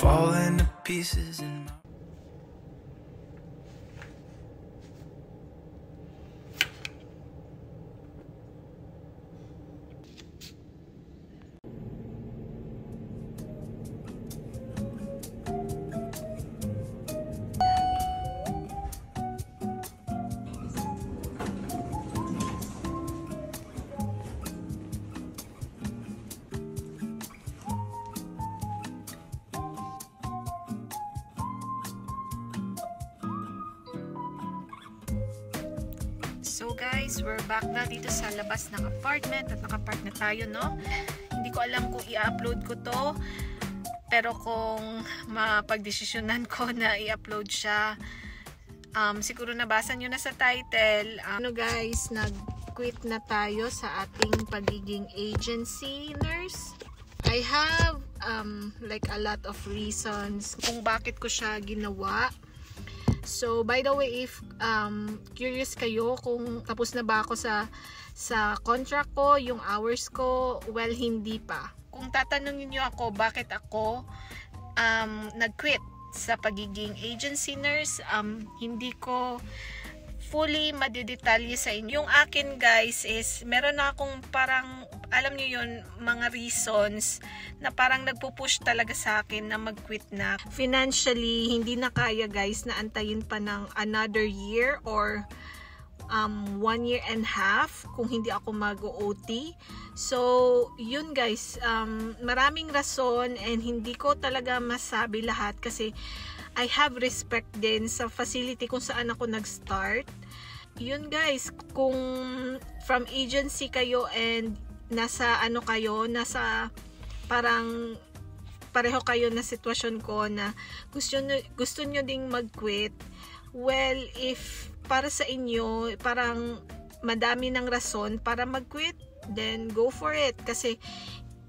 falling to pieces in my So guys, we're back na dito sa labas ng apartment at nakapark na tayo, no? Hindi ko alam kung i-upload ko to, pero kung mapagdesisyonan ko na i-upload siya, siguro nabasa nyo na sa title. Guys, nag-quit na tayo sa ating pagiging agency nurse. I have like a lot of reasons kung bakit ko siya ginawa. So, by the way, if curious kayo kung tapos na ba ako sa contract ko, yung hours ko, well, hindi pa. Kung tatanungin niyo ako bakit ako nag-quit sa pagiging agency nurse, hindi ko fully madidetalye sa inyo. Yung akin, guys, is meron na akong parang, alam niyo yun, mga reasons na parang nagpupush talaga sa akin na mag-quit na. Financially, hindi na kaya, guys, na antayin pa ng another year or 1 year and a half kung hindi ako mag-OT. So, yun, guys, maraming rason and hindi ko talaga masabi lahat kasi I have respect din sa facility kung saan ako nag-start. Yun, guys, kung from agency kayo and nasa ano kayo, nasa parang pareho kayo na sitwasyon ko na gusto nyo ding mag-quit, well, if para sa inyo parang madami ng rason para mag-quit, then go for it. Kasi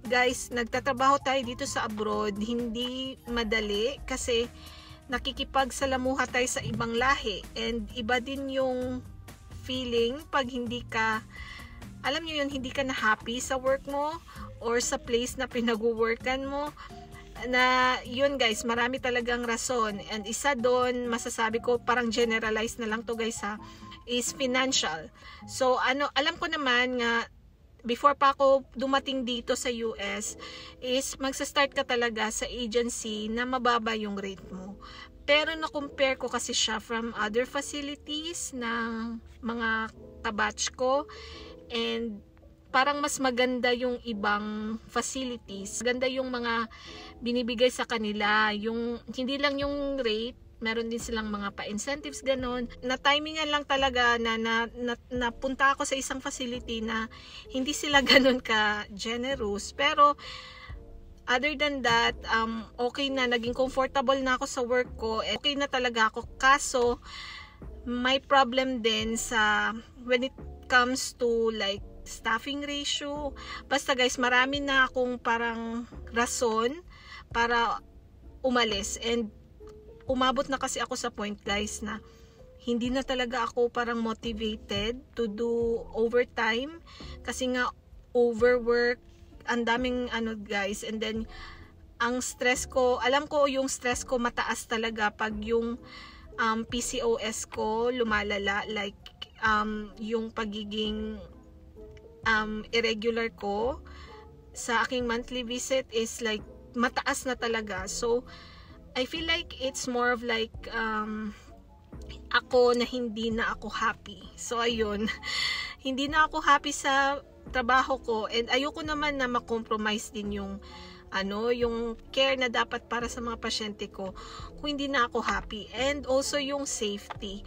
guys, nagtatrabaho tayo dito sa abroad, hindi madali kasi nakikipagsalamuha tayo sa ibang lahi and iba din yung feeling pag hindi ka, alam nyo yun, hindi ka na happy sa work mo or sa place na pinag-workan mo. Na yun, guys, marami talagang rason and isa doon, masasabi ko parang generalize na lang to, guys, ha, is financial. So alam ko naman nga before pa ako dumating dito sa US is magsa-start ka talaga sa agency na mababa yung rate mo. Pero na-compare ko kasi siya from other facilities ng mga kabatch ko and parang mas maganda yung ibang facilities. Maganda yung mga binibigay sa kanila. Yung hindi lang yung rate, meron din silang mga pa-incentives, ganon. Na-timingan lang talaga na napunta ako sa isang facility na hindi sila ganon ka-generous. Pero, other than that, okay na. Naging comfortable na ako sa work ko. Okay na talaga ako. Kaso, may problem din sa when it comes to like staffing ratio. Basta guys, marami na akong parang rason para umalis. And, umabot na kasi ako sa point, guys, na hindi na talaga ako parang motivated to do overtime kasi nga overwork, ang daming ano, guys, and then ang stress ko, alam ko yung stress ko mataas talaga pag yung PCOS ko lumalala, like yung pagiging irregular ko sa aking monthly visit is like mataas na talaga. So I feel like it's more of like ako na hindi na ako happy. So ayun, hindi na ako happy sa trabaho ko and ayoko naman na ma-compromise din yung yung care na dapat para sa mga pasyente ko kung hindi na ako happy. And also yung safety.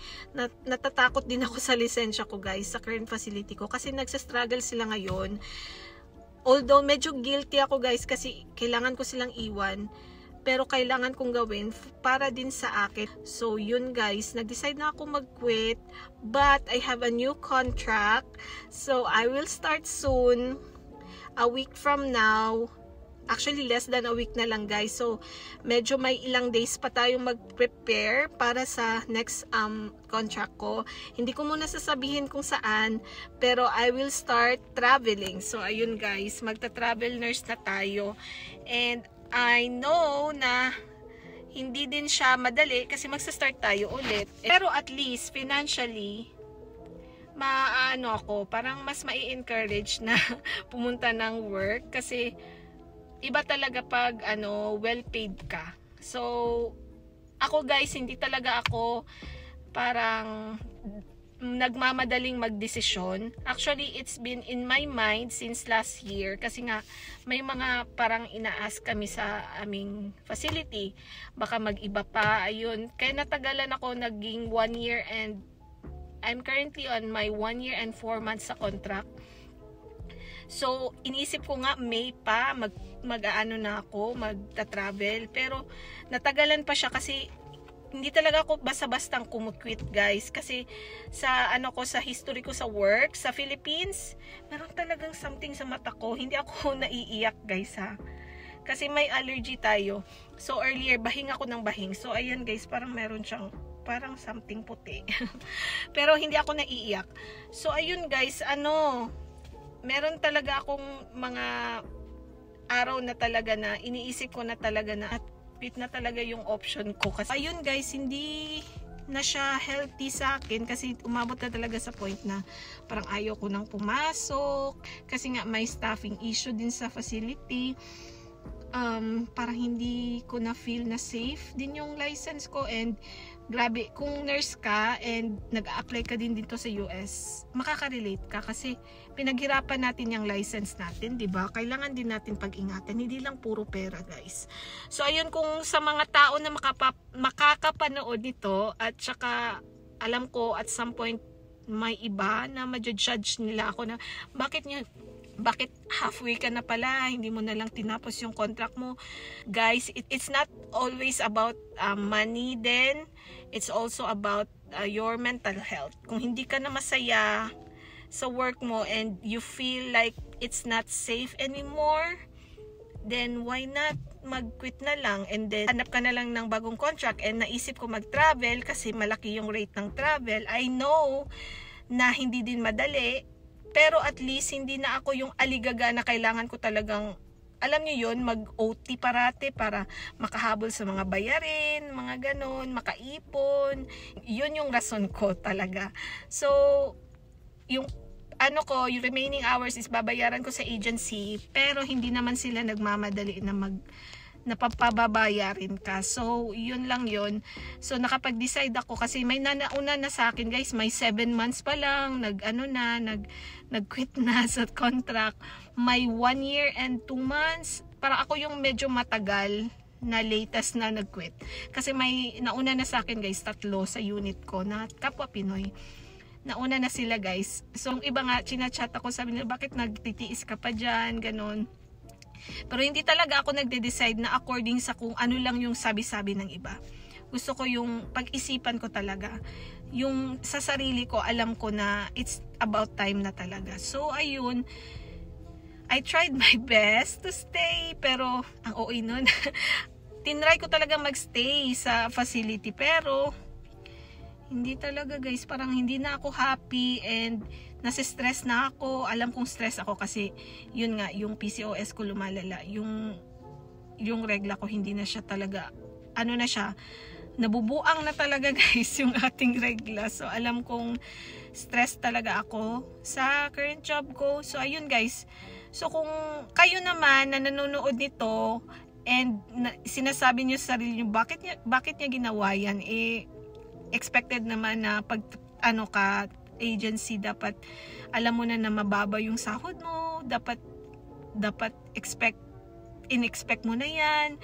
Natatakot din ako sa lisensya ko, guys, sa current facility ko kasi nagsa-struggle sila ngayon. Although medyo guilty ako, guys, kasi kailangan ko silang iwan. Pero kailangan kong gawin para din sa akin. So, yun, guys. Nag-decide na ako mag-quit. But, I have a new contract. So, I will start soon. A week from now. Actually, less than a week na lang, guys. So, medyo may ilang days pa tayong mag-prepare para sa next contract ko. Hindi ko muna sasabihin kung saan. Pero, I will start traveling. So, ayun, guys. Magta-travel nurse na tayo. And, I know na hindi din siya madali kasi magsa-start tayo ulit. Pero at least financially, parang mas mai-encourage na pumunta ng work kasi iba talaga pag well paid ka. So ako guys, hindi talaga ako parang nagmamadaling magdesisyon. Actually, it's been in my mind since last year kasi nga may mga parang ina-ask kami sa aming facility. Baka mag-iba pa, ayun. Kaya natagalan ako, naging 1 year and I'm currently on my 1 year and 4 months sa contract. So, inisip ko nga May pa mag-aano na ako, magta-travel, pero natagalan pa siya kasi hindi talaga ako basta-bastang kumukwit guys kasi sa sa history ko sa work sa Philippines, meron talagang something sa mata ko. Hindi ako naiiyak guys ha. Kasi may allergy tayo. So earlier bahing ako ng bahing. So ayan guys, parang meron siyang parang something puti. Pero hindi ako naiiyak. So ayun guys, meron talaga akong mga araw na talaga na iniisip ko na talaga na at fit na talaga yung option ko. Kasi ayun guys, hindi na siya healthy sa akin kasi umabot na talaga sa point na parang ayaw ko nang pumasok kasi nga may staffing issue din sa facility. Parang hindi ko na feel na safe din yung license ko. And grabe, kung nurse ka and nag-a-apply ka din dito sa US, makaka-relate ka kasi pinaghirapan natin yung license natin, 'di ba? Kailangan din natin pag-ingatan, hindi lang puro pera, guys. So ayun, kung sa mga tao na makakapanood nito at saka alam ko at some point may iba na ma-judge nila ako na bakit halfway ka na pala, hindi mo na lang tinapos yung contract mo. Guys, it's not always about money then. It's also about your mental health. Kung hindi ka na masaya sa work mo and you feel like it's not safe anymore, then why not mag-quit na lang and then hanap ka na lang ng bagong contract. And naisip ko mag-travel kasi malaki yung rate ng travel. I know na hindi din madali, pero at least hindi na ako yung aligaga na kailangan ko talagang, alam niyo yun, mag-OT parate para makahabol sa mga bayarin, mga ganon, makaipon. Yun yung rason ko talaga. So, yung yung remaining hours is babayaran ko sa agency, pero hindi naman sila nagmamadali na napapababayarin ka. So, yun lang yun. So, nakapag-decide ako kasi may nauna na sa akin, guys. May 7 months pa lang, nag-quit na sa contract. May 1 year and 2 months. Para ako yung medyo matagal na latest na nag-quit. Kasi may nauna na sa akin, guys, 3 sa unit ko na kapwa Pinoy. Nauna na sila, guys. So, yung iba nga, chinachat ako, sabi nila, bakit nagtitiis ka pa dyan, ganon. Pero hindi talaga ako nagde-decide na according sa kung ano lang yung sabi-sabi ng iba. Gusto ko yung pag-isipan ko talaga. Yung sa sarili ko, alam ko na it's about time na talaga. So, ayun. I tried my best to stay. Pero, ang OA nun, tinry ko talaga magstay sa facility. Pero, hindi talaga guys. Parang hindi na ako happy and nasi-stress na ako. Alam kong stress ako kasi yun nga, yung PCOS ko lumalala. Yung regla ko hindi na siya talaga, na siya, nabubuang na talaga guys yung ating regla. So alam kong stress talaga ako sa current job ko. So ayun guys. So kung kayo naman na nanonood nito and sinasabi niyo sa sarili niyo bakit niya ginawa yan, expected naman na pag ka agency, dapat alam mo na mababa yung sahod mo, dapat in-expect mo na yan.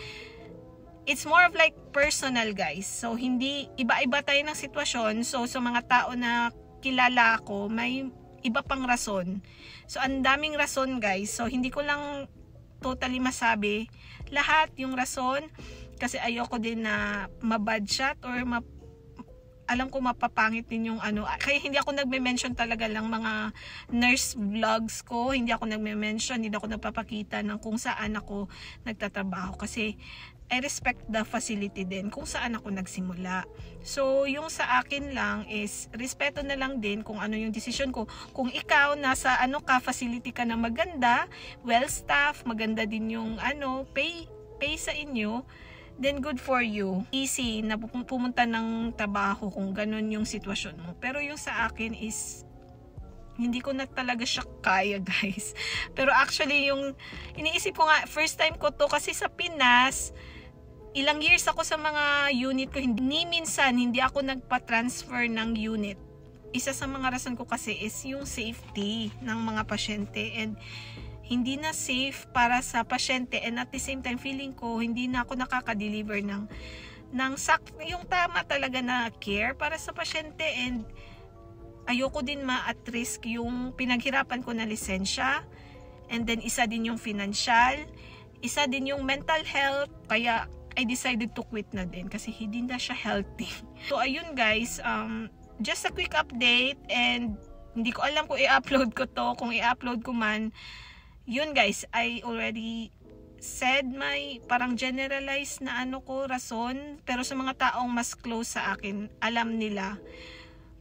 It's more of like personal guys. So hindi, iba-iba tayo ng sitwasyon. So sa mga tao na kilala ko, may iba pang rason. So ang daming rason guys. So hindi ko lang totally masabi lahat yung rason kasi ayoko din na mabad shot or alam ko mapapangit din yung kaya hindi ako nagme-mention talaga lang mga nurse vlogs ko, hindi ako nagme-mention, hindi ako nagpapakita ng kung saan ako nagtatrabaho kasi I respect the facility din kung saan ako nagsimula. So yung sa akin lang is respeto na lang din kung ano yung decision ko. Kung ikaw nasa facility ka na maganda, well staff, maganda din yung pay sa inyo, then good for you. Easy na pumunta ng trabaho kung ganun yung sitwasyon mo. Pero yung sa akin is, hindi ko na talaga siya kaya, guys. Pero actually, yung iniisip ko nga, first time ko to kasi sa Pinas, ilang years ako sa mga unit ko, ni minsan hindi ako nagpa-transfer ng unit. Isa sa mga rason ko kasi is yung safety ng mga pasyente, and hindi na safe para sa pasyente, and at the same time feeling ko hindi na ako nakaka-deliver ng yung tama talaga na care para sa pasyente, and ayoko din ma-at risk yung pinaghirapan ko na lisensya, and then isa din yung financial, isa din yung mental health, kaya I decided to quit na din kasi hindi na siya healthy. So ayun guys, just a quick update, and hindi ko alam kung i-upload ko to, kung i-upload ko man. Yun guys, I already said my parang generalized na rason, pero sa mga taong mas close sa akin, alam nila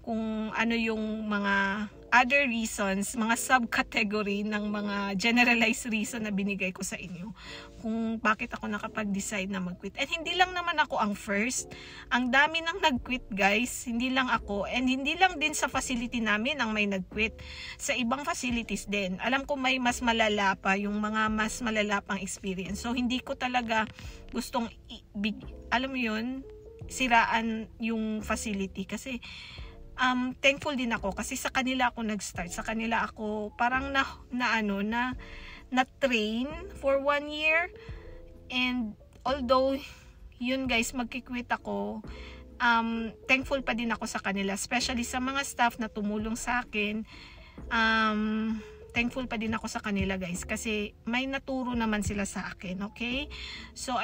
kung ano yung mga other reasons, mga subcategory ng mga generalized reason na binigay ko sa inyo kung bakit ako nakapag-decide na mag-quit. And hindi lang naman ako ang first. Ang dami nang nag-quit guys, hindi lang ako, and hindi lang din sa facility namin ang may nag-quit. Sa ibang facilities din. Alam ko may mas malala pa, yung mga mas malala pang experience. So hindi ko talaga gustong alam mo yun, siraan yung facility kasi thankful din ako kasi sa kanila ako nag-start. Sa kanila ako parang na train for 1 year, and although yun guys, magki-quit ako, thankful pa din ako sa kanila, especially sa mga staff na tumulong sa akin. Thankful pa din ako sa kanila guys kasi may naturo naman sila sa akin, okay? So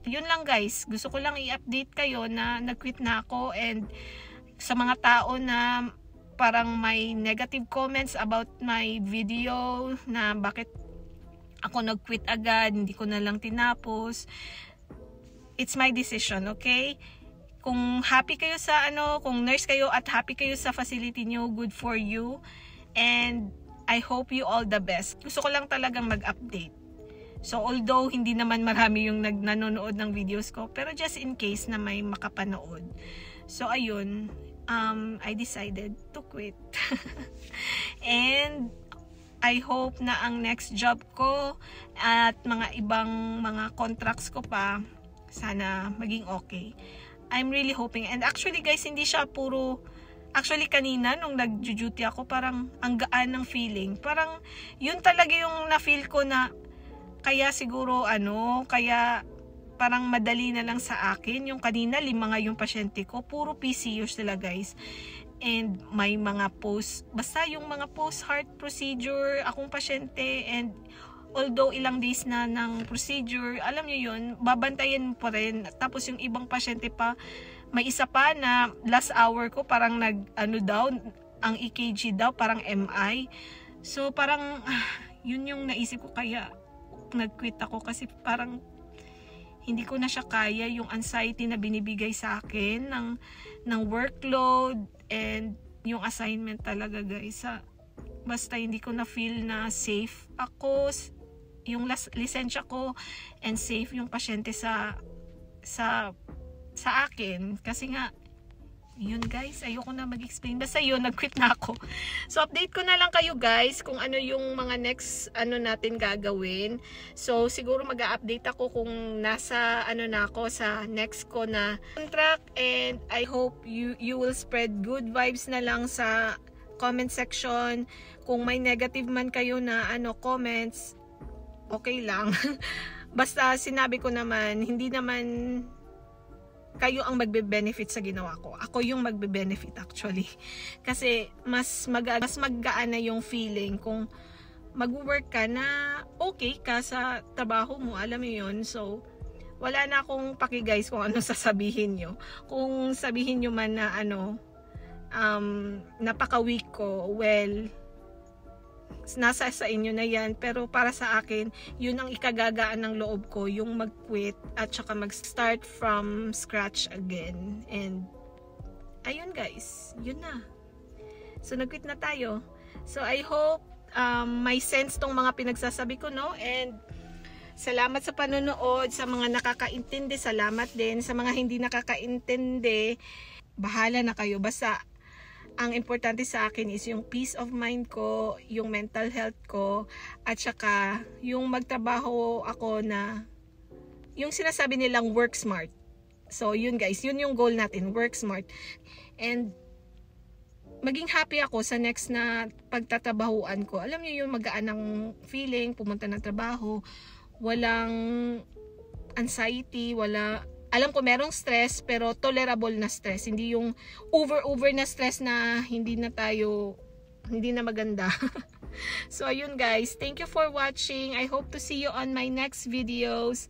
yun lang guys, gusto ko lang i-update kayo na nag-quit na ako, and sa mga tao na parang may negative comments about my video na bakit ako nag-quit agad, hindi ko na lang tinapos, it's my decision, okay? Kung happy kayo sa kung nurse kayo at happy kayo sa facility nyo, good for you, and I hope you all the best. Gusto ko lang talagang mag-update. So although hindi naman marami yung nanonood ng videos ko, pero just in case na may makapanood. So ayun, I decided to quit. And I hope na ang next job ko at mga ibang mga contracts ko pa, sana maging okay. I'm really hoping. And actually guys, hindi siya puro, actually kanina nung nag-duty ako, parang ang gaan ng feeling. Parang yun talaga yung na-feel ko na kaya siguro kaya parang madali na lang sa akin. Yung kanina, 5 nga yung pasyente ko. Puro PCU sila guys. And may mga basta yung mga post-heart procedure, akong pasyente. And although ilang days na ng procedure, alam nyo yun, babantayan mo pa rin. Tapos yung ibang pasyente pa, may isa pa na last hour ko, parang daw, ang EKG daw, parang MI. So parang, yun yung naisip ko, kaya nag-quit ako kasi parang hindi ko na siya kaya yung anxiety na binibigay sa akin ng workload and yung assignment talaga guys. Basta hindi ko na feel na safe ako, yung lisensya ko, and safe yung pasyente sa akin. Kasi nga, yun guys, ayoko na mag-explain. Basta yun, nag-quit na ako. So update ko na lang kayo guys kung ano yung mga next natin gagawin. So siguro mag-a-update ako kung nasa na ako sa next ko na contract, and I hope you will spread good vibes na lang sa comment section. Kung may negative man kayo na comments, okay lang. Basta sinabi ko naman, hindi naman kayo ang magbe-benefit sa ginawa ko. Ako yung magbe-benefit actually. Kasi mas maggaan na yung feeling kung mag-work ka na okay ka sa trabaho mo. Alam mo yun. So, wala na akong paki guys kung ano sasabihin nyo. Kung sabihin nyo man na napaka-weak ko, well, nasa sa inyo na yan, pero para sa akin, yun ang ikagagaan ng loob ko, yung mag-quit at saka mag-start from scratch again. And ayun guys, yun na. So nag-quit na tayo. So I hope may sense tong mga pinagsasabi ko, no? And Salamat sa panonood. Sa mga nakakaintindi, salamat din. Sa mga hindi nakakaintindi, bahala na kayo. Basta, ang importante sa akin is yung peace of mind ko, yung mental health ko, at saka yung magtrabaho ako na, yung sinasabi nilang work smart. So, yun guys, yun yung goal natin, work smart. And, maging happy ako sa next na pagtatrabahuan ko. Alam niyo yung magaan ng feeling, pumunta ng trabaho, walang anxiety, alam ko merong stress, pero tolerable na stress. Hindi yung over na stress na hindi na maganda. So, ayun guys. Thank you for watching. I hope to see you on my next videos.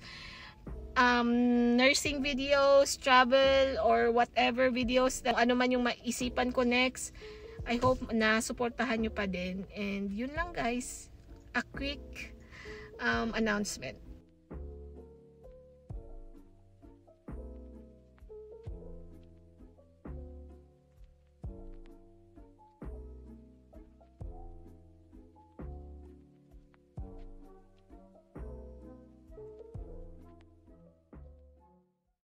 Nursing videos, travel, or whatever videos. Ano man yung maisipan ko next. I hope na suportahan nyo pa din. And yun lang guys. A quick announcement.